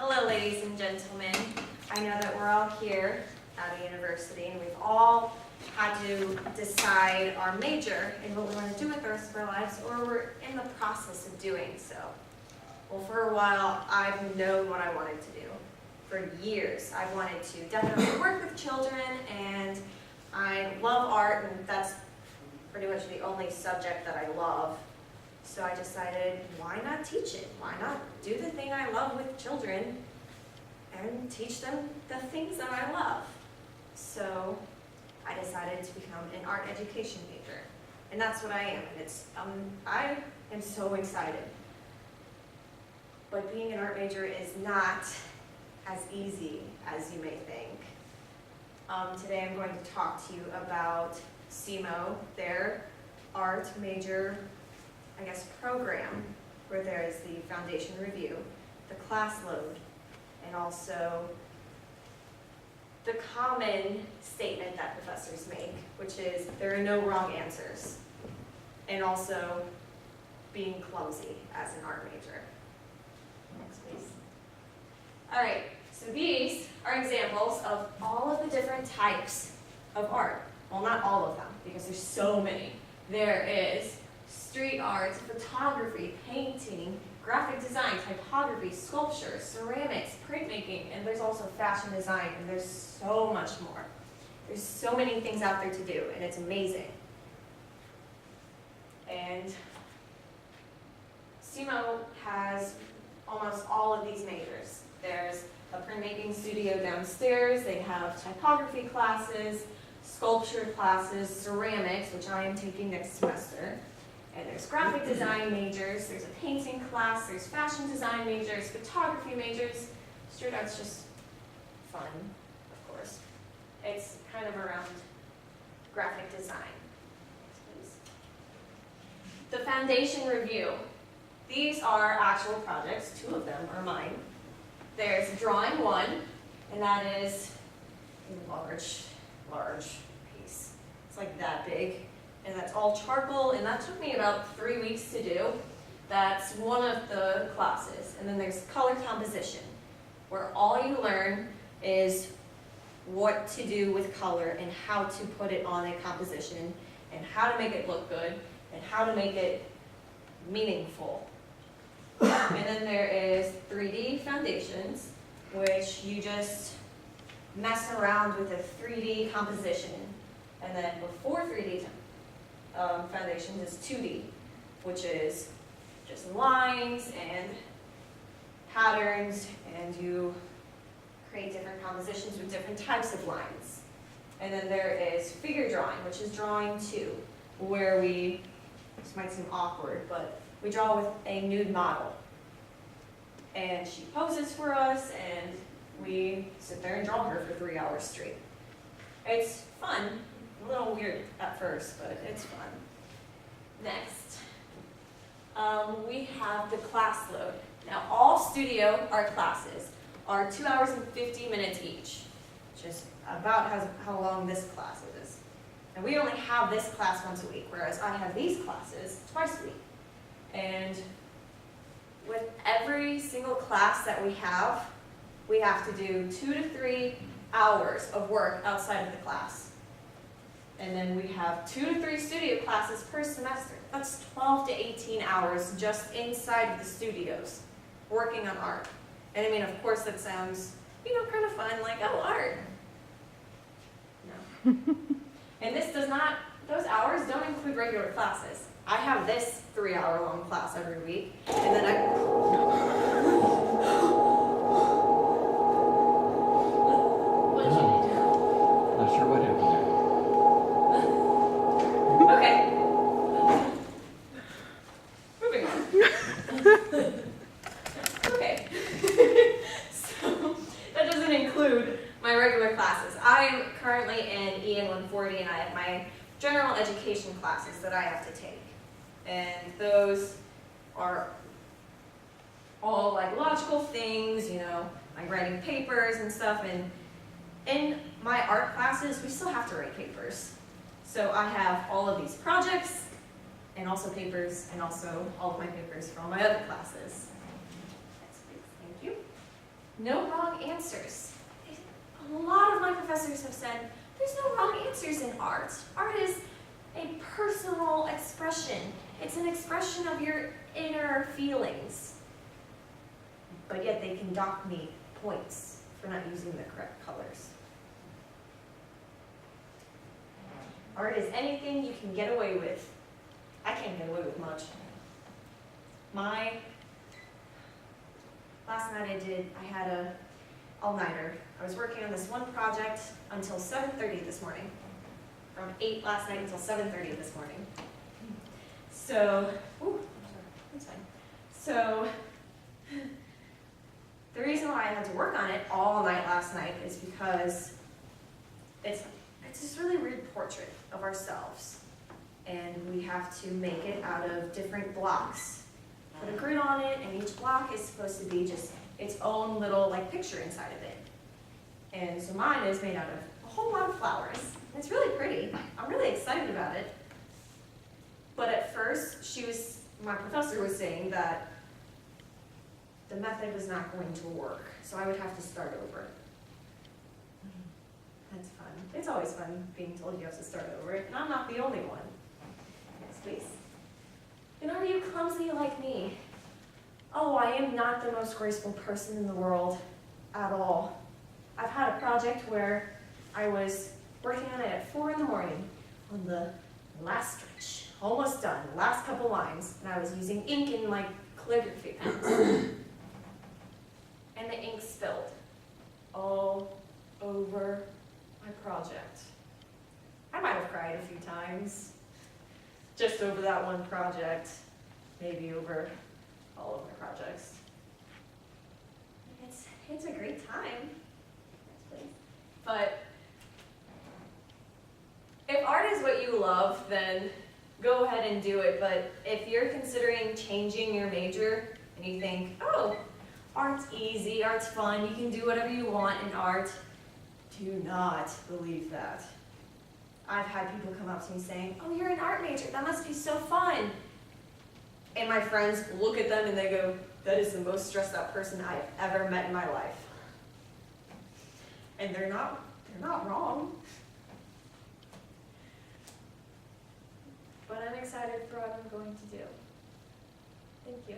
Hello, ladies and gentlemen. I know that we're all here at a university and we've all had to decide our major and what we want to do with the rest of our lives, or we're in the process of doing so. Well, for a while, I've known what I wanted to do. For years, I've wanted to definitely work with children, and I love art, and that's pretty much the only subject that I love. So I decided, why not teach it? Why not do the thing I love with children and teach them the things that I love? So I decided to become an art education major. And that's what I am. And it's, I am so excited. But being an art major is not as easy as you may think. Today I'm going to talk to you about SEMO, their art major program, where there is the foundation review, the class load, and also the common statement that professors make, which is there are no wrong answers, and also being clumsy as an art major. Next, please. All right, so these are examples of all of the different types of art. Well, not all of them, because there's so many. There is street art, photography, painting, graphic design, typography, sculpture, ceramics, printmaking, and there's also fashion design, and there's so much more. There's so many things out there to do, and it's amazing. And SEMO has almost all of these majors. There's a printmaking studio downstairs, they have typography classes, sculpture classes, ceramics, which I am taking next semester. And there's graphic design majors, there's a painting class, there's fashion design majors, photography majors. Street art's just fun, of course. It's kind of around graphic design. Next, please. The foundation review. These are actual projects, 2 of them are mine. There's drawing 1, and that is a large piece. It's like that big. And that's all charcoal, and that took me about 3 weeks to do. That's one of the classes. And then there's color composition, where all you learn is what to do with color and how to put it on a composition and how to make it look good and how to make it meaningful. And then there is 3D foundations, which you just mess around with a 3D composition. And then before 3D foundations is 2D, which is just lines and patterns, and you create different compositions with different types of lines. And then there is figure drawing, which is drawing 2, where this might seem awkward, but we draw with a nude model. And she poses for us, and we sit there and draw her for 3 hours straight. It's fun. A little weird at first, but it's fun. Next, we have the class load. Now, all studio art classes are 2 hours and 50 minutes each, which is about how long this class is. And we only have this class once a week, whereas I have these classes twice a week. And with every single class that we have to do 2 to 3 hours of work outside of the class. And then we have 2 to 3 studio classes per semester. That's 12 to 18 hours just inside of the studios, working on art. And I mean, of course, that sounds, kind of fun, like, oh, art. No. And those hours don't include regular classes. I have this 3-hour-long class every week, and then what did you do? Not sure what happened there. Okay. Moving on. Okay. So that doesn't include my regular classes. I am currently in EN 140, and I have my general education classes that I have to take. And those are all like logical things, like writing papers and stuff. And in my art classes, we still have to write papers. So I have all of these projects, and also papers, and also all of my papers for all my other classes. Next, please. Thank you. no wrong answers. A lot of my professors have said, there's no wrong answers in art. Art is a personal expression. It's an expression of your inner feelings. But yet they can dock me points for not using the correct colors. Art is anything you can get away with. I can't get away with much. Last night I had a all-nighter. I was working on this one project until 7:30 this morning. From 8 last night until 7:30 this morning. So, that's fine. So, the reason why I had to work on it all night last night is because it's this really weird portrait of ourselves. And we have to make it out of different blocks. Put a grid on it, and each block is supposed to be just its own little picture inside of it. And so mine is made out of a whole lot of flowers. It's really pretty. I'm really excited about it. But at first, my professor was saying that the method was not going to work, so I would have to start over. That's fun. It's always fun being told you have to start over, and I'm not the only one. Yes, please. And are you clumsy like me? Oh, I am not the most graceful person in the world at all. I've had a project where I was working on it at 4 in the morning on the last stretch, almost done, last couple lines, and I was using ink and calligraphy pens. And the ink spilled all over my project. I might have cried a few times, just over that one project, maybe over all of my projects. It's a great time, but if art is what you love, then go ahead and do it. But if you're considering changing your major and you think, oh, art's easy, art's fun, you can do whatever you want in art, do not believe that. I've had people come up to me saying, oh, you're an art major, that must be so fun. And my friends look at them and they go, that is the most stressed out person I've ever met in my life. And they're not wrong. But I'm excited for what I'm going to do. Thank you.